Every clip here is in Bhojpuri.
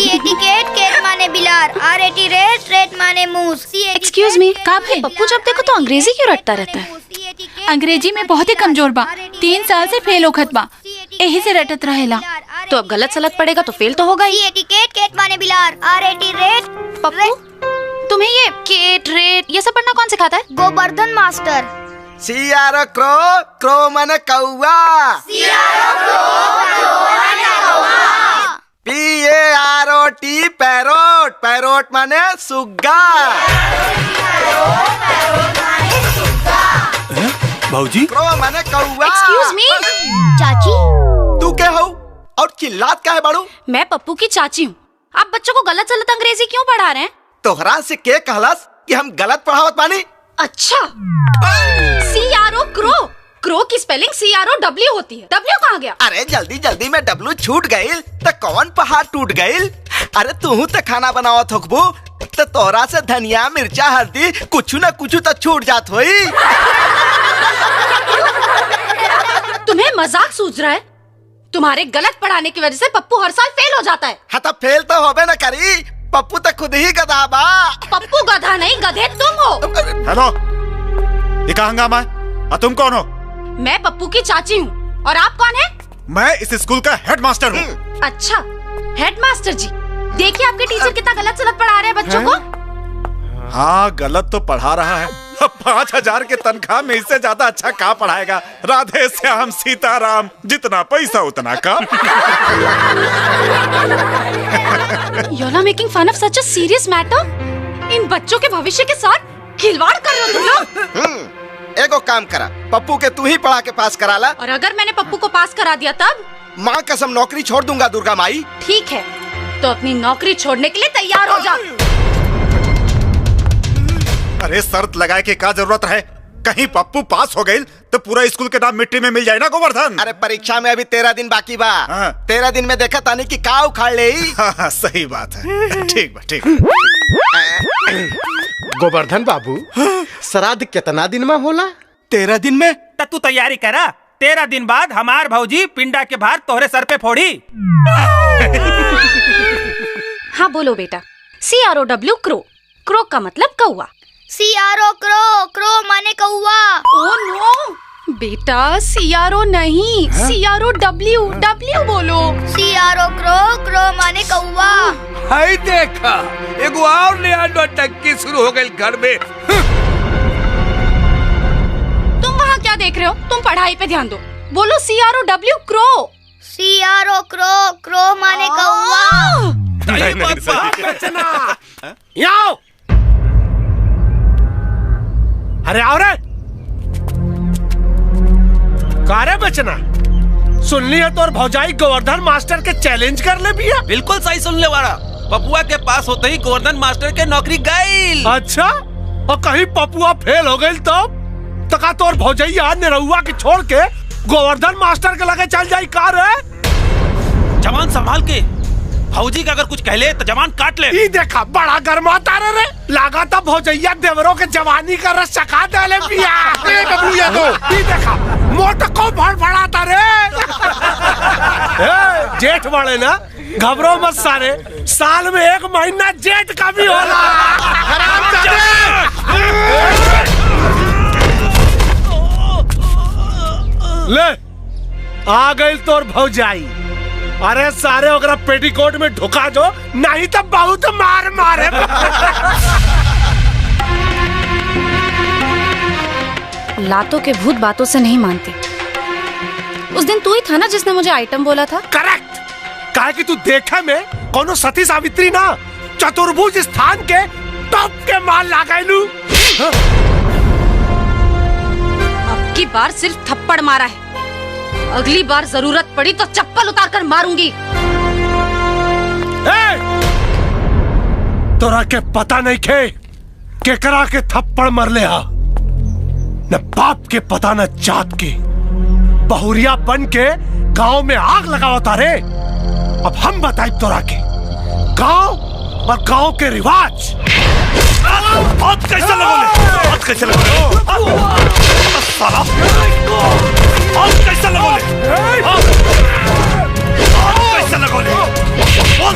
केट, केट माने बिलार, R-A-T रेट, रेट माने मूस। एक्सक्यूज मी, कहाँ भाई पप्पू जब देखो तो अंग्रेजी क्यों रटता रहता है? अंग्रेजी में बहुत ही कमजोर बा, 3 साल से फेल होखत बा, यही से रटत रहेला। तो अब गलत सलत पड़ेगा तो फेल तो होगा ही। केट, केट माने बिलार, R-A-T रेट। पप्पू तुम्हें ये केट रेट ये सब पढ़ना कौन सिखाता है? Govardhan master. C-R-O crow, crow माने कौवा। P-A-R-O-T पैरोट, पैरोट माने सुग्गा। भाऊजी क्रो माने कौवा। एक्सक्यूज मी, चाची, तू क्या हो और चिल्लात क्या है बाड़ू? मैं पप्पू की चाची हूँ। आप बच्चों को गलत सलत अंग्रेजी क्यों पढ़ा रहे हैं? तोहरा से के कहलस कि हम गलत पढ़ावत बानी? अच्छा, C-R-O क्रो, क्रो की स्पेलिंग C-R-O-W होती है। W कहाँ गया? अरे जल्दी जल्दी में W छूट गईल तो कौन पहाड़ टूट गईल? अरे तू तो खाना बनावत होखबू तो तोहरा से धनिया मिर्चा हल्दी कुछ न कुछ तो छूट जात होई। तुम्हें मजाक सूझ रहा है? तुम्हारे गलत पढ़ाने की वजह से पप्पू हर साल फेल हो जाता है। हाँ तो फेल तो होबे न करी, पप्पू तो खुद ही गधा बा। पप्पू गधा नहीं, गधे तुम हो। हेलो, ये क्या हंगामा है? और तुम कौन हो? मैं पप्पू की चाची हूँ। और आप कौन है? मैं इस स्कूल का हेडमास्टर हूँ। अच्छा, हेडमास्टर जी, देखिए आपके टीचर कितना गलत सलत पढ़ा रहे हैं बच्चों को। हाँ गलत तो पढ़ा रहा है। 5,000 के तनख्वाह में इससे ज्यादा अच्छा कहाँ पढ़ाएगा? राधे श्याम सीताराम, जितना पैसा उतना काम। You're not making fun of such a serious matter? इन बच्चों के भविष्य के साथ खिलवाड़ कर रहे हो तुम लोग। एगो काम करा, पप्पू के तू ही पढ़ा के पास कराला। और अगर मैंने पप्पू को पास करा दिया तब? माँ कसम नौकरी छोड़ दूंगा दुर्गा माई। ठीक है, तो अपनी नौकरी छोड़ने के लिए तैयार हो जा। अरे शर्त लगाए के क्या जरूरत है? कहीं पप्पू पास हो गई तो पूरा स्कूल के नाम मिट्टी में मिल जाए ना गोवर्धन। अरे परीक्षा में अभी 13 दिन बाकी बा। हाँ। 13 दिन में देखा तानी कि का उखाड़ ले। हाँ, सही बात है। ठीक बा, ठीक। गोवर्धन बाबू, श्राद्ध कितना दिन में होला? 13 दिन में। तू तैयारी करा, 13 दिन बाद हमार भौजी पिंडा के भार तोहरे सर पे फोड़ी। हाँ बोलो बेटा। C-R-O-W क्रो, क्रो का मतलब कौवा। C-R-O क्रो, क्रो माने कौवा। ओह नो बेटा, C-R-O नहीं, C-R-O-W, W बोलो। C-R-O क्रो, क्रो माने कौवा। हाय देखा, एगो और नया नौटंकी शुरू हो गई घर में। तुम वहाँ क्या देख रहे हो? तुम पढ़ाई पे ध्यान दो। बोलो C-R-O-W crow. C-R-O crow, crow माने कौवा। यहाँ अरे आओ रे। कारे बचना, सुन लिया तो और भौजाई गोवर्धन मास्टर के चैलेंज कर ले भैया। बिल्कुल सही सुनने वाला। पपुआ के पास होते ही गोवर्धन मास्टर के नौकरी गई। अच्छा, और कहीं पपुआ फेल हो गई तो का तोर भौजाई यार निरहुआ के छोड़ के गोवर्धन मास्टर के लगे चल जाई कार है। जवान संभाल के, भौजी का अगर कुछ कहले तो जवान काट ले। ये देखा बड़ा गर्माता रे, लागा था भौजैया देवरों के जवानी का रस चखा दे ले पिया। ये देखा मोटा को फड़फड़ाता रे। जेठ वाले ना, घबरो मत सारे, साल में 1 महीना जेठ का भी होला। ले आ गई तोर भौजाई। अरे सारे अगर पेटीकोट में ढुका दो, नहीं तो बहुत मार मारे। लातों के भूत बातों से नहीं मानते। उस दिन तू ही था ना जिसने मुझे आइटम बोला था? करेक्ट। काहे कि तू देखे में कोनो सती सावित्री ना, चतुर्भुज स्थान के टॉप के माल लगाइलू। अब की बार सिर्फ थप्पड़ मारा है, अगली बार जरूरत पड़ी तो चप्पल उतार कर मारूंगी। तोरा के पता नहीं खे केकरा के थप्पड़ मर ले हा? न बाप के पता न जात के, बहुरिया बन के गांव में आग लगावता रे। अब हम बताई तोरा के गांव और गांव के रिवाज। हाथ कैसे लगोले? हाथ कैसे लगोले? साला हाथ कैसे लगोले? हाथ कैसे लगोले? बोल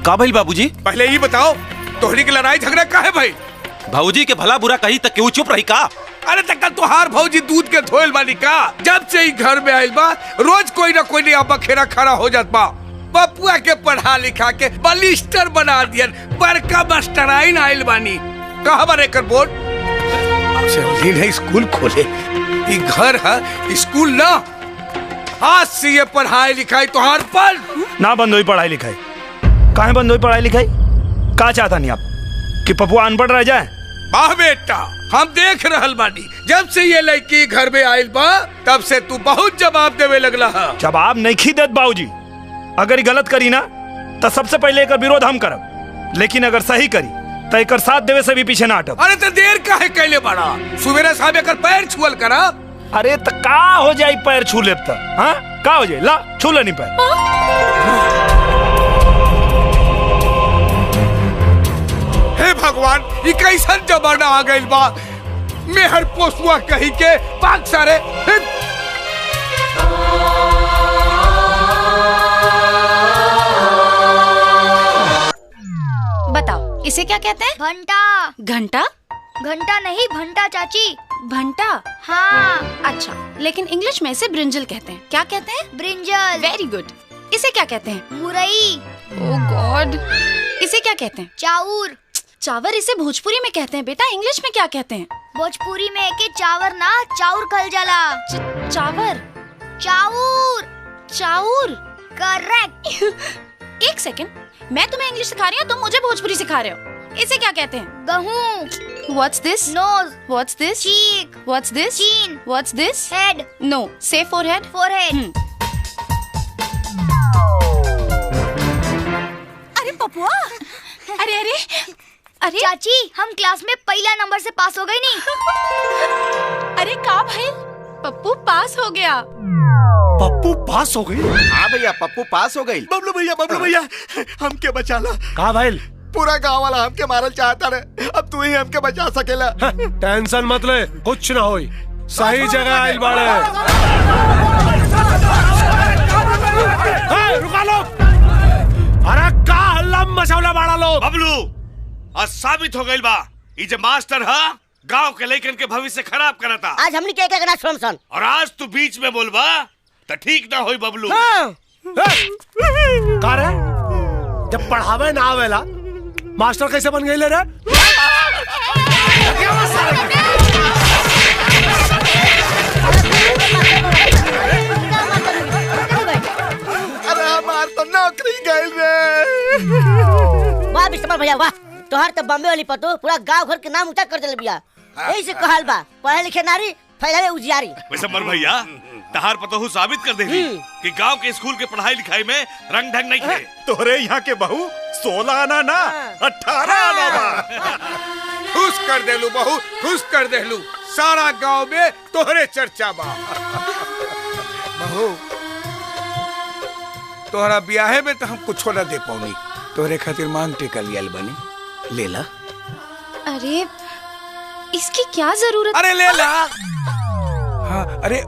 का भइल बाबूजी? पहले ये बताओ तोहरी की लड़ाई झगड़ा काहे भाई? भाऊजी के भला बुरा कही तक क्यों चुप रही का? अरे तक तुहार भौजी दूध के धोयल बानी का? जब से ही घर में आइल बा रोज कोई ना कोई नया बखेरा खड़ा हो जात बा। पपुआ के पढ़ा लिखा के बलिस्टर बना दियन, बड़का मास्टराइन आइल बानी। कहा बारे कर बोल चली नहीं स्कूल खोले, ये घर है स्कूल ना। आज से ये पढ़ाई लिखाई तुहार पर ना बंद हुई पढ़ाई लिखाई। काहे बंद हुई पढ़ाई लिखाई? का चाहता नहीं आप कि पपुआ अनपढ़ रह जाए? वाह बेटा, हम देख रहल बानी जब से ये लड़की घर में आइल बा तब से तू बहुत जवाब देवे लगला है। जवाब नहीं खी देत बाबूजी। अगर गलत करी ना तो सबसे पहले एकर विरोध हम करब, लेकिन अगर सही करी तो एकर साथ देवे से भी पीछे ना हटब। अरे तो देर काहे कैले बड़ा? सुबेरे साहब एकर पैर छुअल करा। अरे तो का हो जाई पैर छू लेब त? हाँ का हो जाई? ला छू लेनी पैर। हे भगवान, ये कैसन जमाना आ गइल बा? मेहर पोसुआ कही के पाक सारे। बताओ इसे क्या कहते हैं? भंटा। घंटा? घंटा नहीं, भंटा चाची। भंटा? हाँ। अच्छा, लेकिन इंग्लिश में इसे ब्रिंजल कहते हैं। क्या कहते हैं? ब्रिंजल। Very good. इसे क्या कहते हैं? मुरई। ओह गॉड। इसे क्या कहते हैं? चाउर। चावर इसे भोजपुरी में कहते हैं बेटा, इंग्लिश में क्या कहते हैं? भोजपुरी में के चावर ना चाउर कहल जाला। चावर? चाउर। चाउर? करेक्ट। एक सेकंड, मैं तुम्हें इंग्लिश सिखा रही हूँ, तुम मुझे भोजपुरी सिखा रहे हो। इसे क्या कहते हैं? गहूं। What's this? Nose. What's this? Cheek. What's this? Chin. What's this? Head. No. Say forehead. Forehead. अरे पपुआ, अरे अरे अरे चाची, हम क्लास में पहला नंबर से पास हो गई नहीं। अरे का भाई, पप्पू पास हो गया। पप्पू पास हो गई? हाँ भैया, पप्पू पास हो गई। बबलू भैया हमके बचा ला। का भाई? पूरा गांव वाला हमके मारल चाहता रहे, अब तू ही हमके बचा सकेला। टेंशन मत ले, कुछ ना होई। सही जगह आइल बाड़े। रुका लो। अरे का हल्ला मचौला बाड़ा लो। बबलू, आज साबित हो गइल बा ई जे मास्टर है गांव के लइकन के भविष्य खराब करता। आज हमनी के करना सुन और आज तू बीच में बोलबा तो ठीक ना होई बबलू। का रे? जब पढ़ावे ना आवेला मास्टर कैसे बन गई ले रे? अरे हमार तो नौकरी गई रे। वाह बिस्तर भैया वाह, तोहर तो बम्बे वाली पतो पूरा गांव घर के नाम ऊंचा कर दिल बिया। यही से कहल बा, पढ़े लिखे नारी फैलावे उजियारी। वैसे मर भैया, तहार पतोहू साबित कर देगी कि गांव के स्कूल के पढ़ाई लिखाई में रंग ढंग नहीं है। तोरे यहाँ के बहू 16 आना ना 18 आना बा। खुश कर देलू बहू, खुश कर देलू। सारा गांव में तोहरे चर्चा बा। बहू, तोहरा ब्याहे में तो हम कुछ ना दे पाऊनी, तोहरे खातिर मांग टेका लियल बनी, ले ला। अरे इसकी क्या जरूरत? अरे ले ला। हाँ, अरे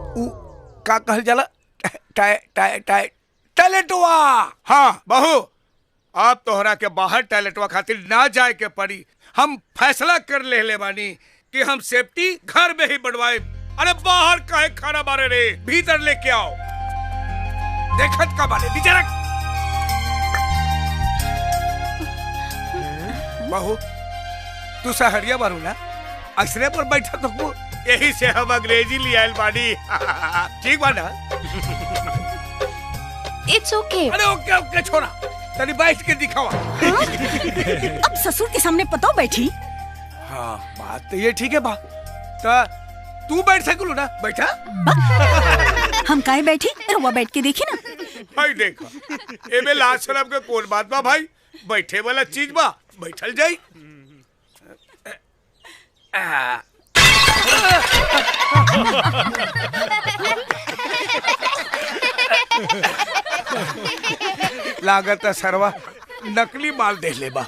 का कहल जाला? टैलेंटवा। हाँ बहू, आप तोहरा के बाहर टैलेंटवा खातिर ना जाए के पड़ी। हम फैसला कर ले बानी कि हम सेफ्टी घर में ही बढ़वाए। अरे बाहर काहे खाना बारे रे, भीतर लेके आओ। देखत का बारे नीचे रख। बहू, तू सहरिया बारू ना, अक्सरे पर बैठा तो यही से हम अंग्रेजी लियाल बानी। ठीक बा ना? इट्स ओके। अरे ओके ओके छोड़ा, तनी बैठ के दिखावा। अब ससुर के सामने पतो बैठी। हाँ बात तो ये ठीक है बा, तो तू बैठ सकलू ना, बैठा। हम काहे बैठी, रुआ बैठ के देखी ना। भाई देखो, एमे लाज शर्म के कौन बात बा भाई, बैठे वाला चीज बा, बैठल जाई। लागत सरवा नकली माल दे ले बा।